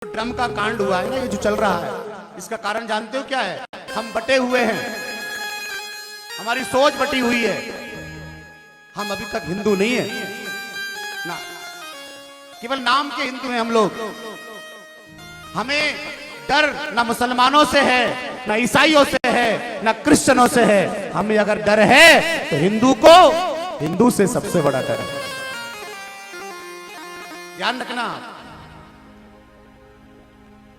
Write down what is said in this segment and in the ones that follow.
Drum का कांड हुआ है ना, ये जो चल रहा है, इसका कारण जानते हो क्या है? हम बटे हुए हैं, हमारी सोच बटी हुई है। हम अभी तक हिंदू नहीं है ना, केवल नाम के हिंदू हैं हम लोग। हमें डर ना मुसलमानों से है, ना ईसाइयों से है, ना क्रिश्चियनों से है। हमें अगर डर है तो हिंदू को, हिंदू से सबसे बड़ा डर है। ध्यान रखना,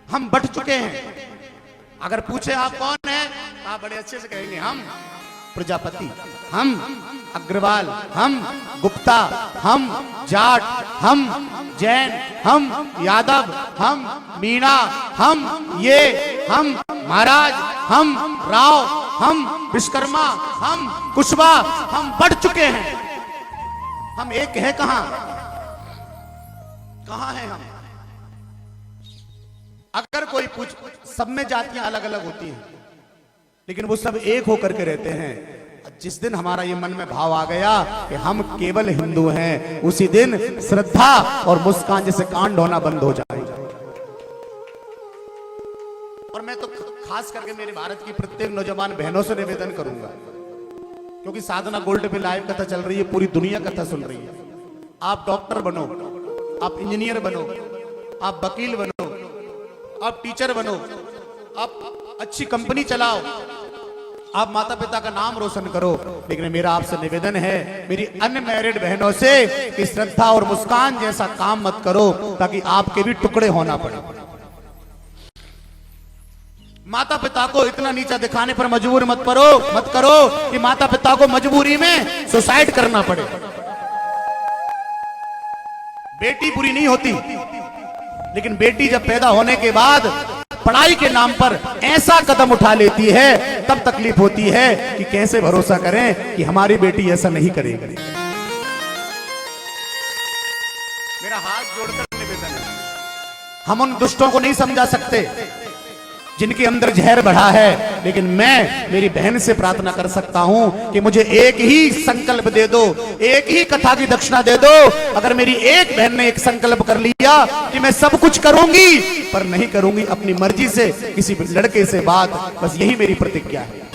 हम बट चुके हैं। अगर पूछे आप कौन है, आप बड़े अच्छे से कहेंगे हम प्रजापति, हम अग्रवाल, हम गुप्ता, हम जाट, हम जैन, हम यादव, हम मीणा, हम ये, हम महाराज, हम राव, हम विश्वकर्मा, हम कुशवा, हम बढ़ चुके हैं। हम एक है कहां हैं हम? अगर कोई पूछ, सब में जातियां अलग अलग होती हैं, लेकिन वो सब एक होकर के रहते हैं। जिस दिन हमारा ये मन में भाव आ गया कि हम केवल हिंदू हैं, उसी दिन श्रद्धा और मुस्कान जैसे कांड होना बंद हो जाएगा। और मैं तो खास करके मेरे भारत की प्रत्येक नौजवान बहनों से निवेदन करूंगा, क्योंकि साधना गोल्ड पे लाइव कथा चल रही है, पूरी दुनिया कथा सुन रही है। आप डॉक्टर बनो, आप इंजीनियर बनो, आप वकील बनो, आप टीचर बनो, आप अच्छी कंपनी चलाओ, आप माता पिता का नाम रोशन करो, लेकिन मेरा आपसे निवेदन है, मेरी अनमैरिड बहनों से, कि श्रद्धा और मुस्कान जैसा काम मत करो, ताकि आपके भी टुकड़े होना पड़े। माता पिता को इतना नीचा दिखाने पर मजबूर मत करो कि माता पिता को मजबूरी में सुसाइड करना पड़े। बेटी बुरी नहीं होती, लेकिन बेटी जब पैदा होने के बाद पढ़ाई के नाम पर ऐसा कदम उठा लेती है, तब तकलीफ होती है कि कैसे भरोसा करें कि हमारी बेटी ऐसा नहीं करेगी। मेरा हाथ जोड़कर निवेदन है, हम उन दुष्टों को नहीं समझा सकते जिनके अंदर जहर बढ़ा है, लेकिन मैं मेरी बहन से प्रार्थना कर सकता हूं कि मुझे एक ही संकल्प दे दो, एक ही कथा की दक्षिणा दे दो। अगर मेरी एक बहन ने एक संकल्प कर लिया कि मैं सब कुछ करूंगी, पर नहीं करूंगी अपनी मर्जी से किसी लड़के से बात, बस यही मेरी प्रतिज्ञा है।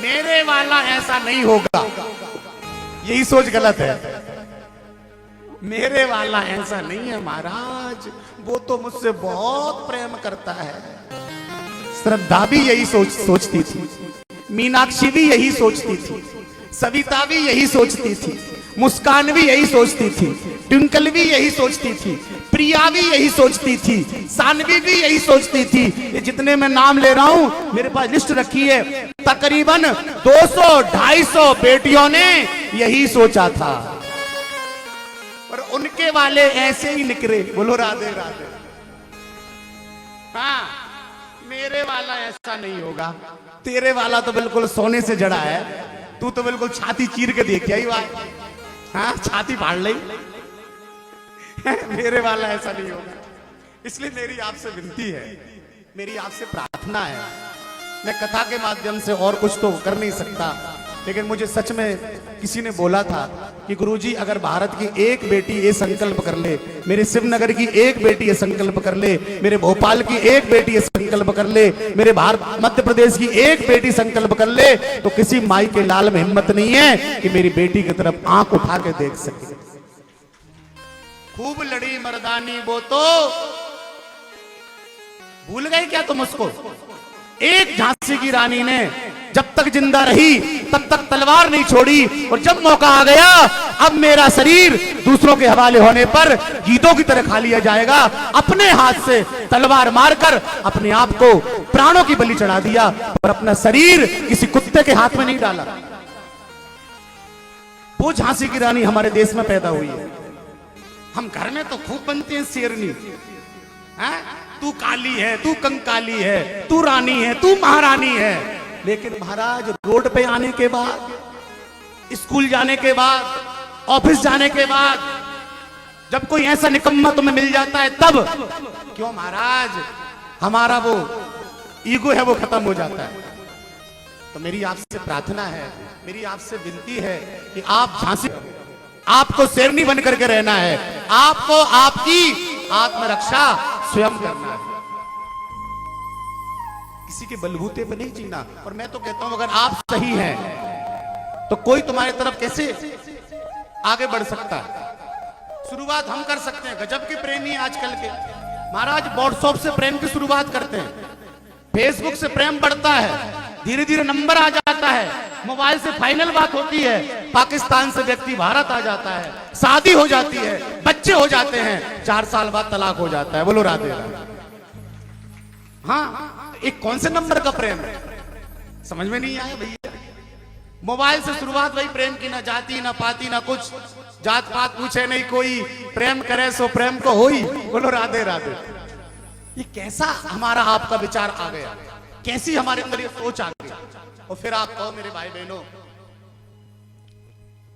मेरे वाला ऐसा नहीं होगा, यही सोच गलत है। मेरे वाला ऐसा नहीं है महाराज, वो तो मुझसे बहुत प्रेम करता है। श्रद्धा भी यही सोचती थी, मीनाक्षी भी यही सोचती थी, सविता भी यही सोचती थी, मुस्कान भी यही सोचती थी, ट्विंकल भी यही सोचती थी, प्रिया भी यही सोचती थी, सानवी भी यही सोचती थी। ये जितने मैं नाम ले रहा हूं, मेरे पास लिस्ट रखी है, तकरीबन 200-250 बेटियों ने यही सोचा था, और उनके वाले ऐसे ही निकले। बोलो राधे राधे। हाँ, मेरे वाला ऐसा नहीं होगा, तेरे वाला तो बिल्कुल सोने से जड़ा है, तू तो बिल्कुल छाती चीर के देख आई बात, हाँ छाती फाड़ ली। मेरे वाला ऐसा नहीं होगा। इसलिए मेरी आपसे विनती है, मेरी आपसे प्रार्थना है। मैं कथा के माध्यम से और कुछ तो कर नहीं सकता, लेकिन मुझे सच में किसी ने बोला था कि गुरुजी, अगर भारत की एक बेटी ये संकल्प कर ले, मेरे शिवनगर की एक बेटी ये संकल्प कर ले, मेरे भोपाल की एक बेटी ये संकल्प कर ले, मेरे मध्य प्रदेश की एक बेटी संकल्प कर ले, तो किसी माई के लाल में हिम्मत नहीं है कि मेरी बेटी की तरफ आंख उठा के देख सके। खूब लड़ी मर्दानी वो तो, भूल गए क्या तुम उसको? एक झांसी की रानी ने जब तक जिंदा रही तब तक तलवार नहीं छोड़ी, और जब मौका आ गया, अब मेरा शरीर दूसरों के हवाले होने पर गीदों की तरह खा लिया जाएगा, अपने हाथ से तलवार मारकर अपने आप को प्राणों की बलि चढ़ा दिया, और अपना शरीर किसी कुत्ते के हाथ में नहीं डाला। वो झांसी की रानी हमारे देश में पैदा हुई है। हम घर में तो खूब बनते हैं शेरनी, तू काली है, तू कंकाली है, तू रानी है, तू महारानी है, लेकिन महाराज रोड पे आने के बाद, स्कूल जाने के बाद, ऑफिस जाने के बाद, जब कोई ऐसा निकम्मा तुम्हें मिल जाता है, तब क्यों महाराज हमारा वो ईगो है वो खत्म हो जाता है। तो मेरी आपसे प्रार्थना है, मेरी आपसे विनती है कि आप झांसी, आपको शेरनी बन करके रहना है, आपको आपकी आत्मरक्षा स्वयं करना है, किसी के बलबूते पे नहीं जीना। और मैं तो कहता हूं अगर आप सही हैं तो कोई तुम्हारी तरफ कैसे आगे बढ़ सकता है। शुरुआत हम कर सकते हैं। गजब के प्रेमी आजकल के महाराज व्हाट्सएप से प्रेम की शुरुआत करते हैं, फेसबुक से प्रेम बढ़ता है, धीरे धीरे नंबर आ जाता है, मोबाइल से फाइनल बात होती है, पाकिस्तान से व्यक्ति भारत आ जाता है, शादी हो जाती है, बच्चे हो जाते हैं, 4 साल बाद तलाक हो जाता है। बोलो राधे राधे। हाँ, एक कौन से नंबर का प्रेम है समझ में नहीं आया भैया। मोबाइल से शुरुआत वही प्रेम की, ना जाति ना पाती ना कुछ, जात पात पूछे नहीं कोई, प्रेम करे सो प्रेम को होई। बोलो राधे राधे। ये कैसा हमारा आपका विचार आ गया, कैसी हमारे अंदर ये सोच आ गई। और फिर आप कहो मेरे भाई बहनों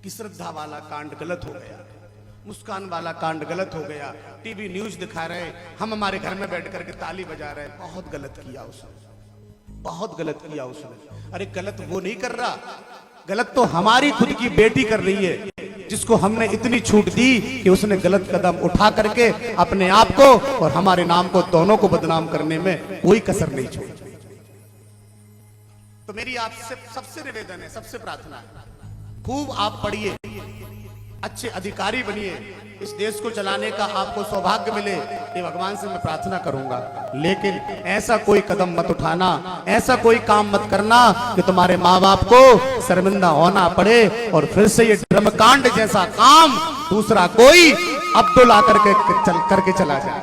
कि श्रद्धा वाला कांड गलत हो गया, मुस्कान वाला कांड गलत हो गया, टीवी न्यूज दिखा रहे, हम हमारे घर में बैठ करके ताली बजा रहे, बहुत गलत किया उसने, बहुत गलत किया उसने। अरे गलत वो नहीं कर रहा, गलत तो हमारी खुद की बेटी कर रही है, जिसको हमने इतनी छूट दी कि उसने गलत कदम उठा करके अपने आप को और हमारे नाम को दोनों को बदनाम करने में कोई कसर नहीं छोड़ी। तो मेरी आपसे सबसे निवेदन है, सबसे प्रार्थना है, खूब आप पढ़िए, अच्छे अधिकारी बनिए, इस देश को चलाने का आपको सौभाग्य मिले, ये भगवान से मैं प्रार्थना करूंगा। लेकिन ऐसा कोई कदम मत उठाना, ऐसा कोई काम मत करना कि तुम्हारे माँ बाप को शर्मिंदा होना पड़े और फिर से ये धर्मकांड जैसा काम दूसरा कोई अब्दुल आकर करके चला जाए,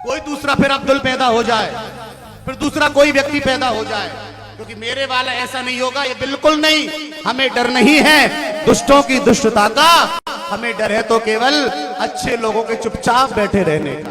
कोई दूसरा फिर अब्दुल पैदा हो जाए, फिर दूसरा कोई व्यक्ति पैदा हो जाए। क्योंकि मेरे वाला ऐसा नहीं होगा, ये बिल्कुल नहीं। हमें डर नहीं है दुष्टों की दुष्टता का, हमें डर है तो केवल अच्छे लोगों के चुपचाप बैठे रहने का।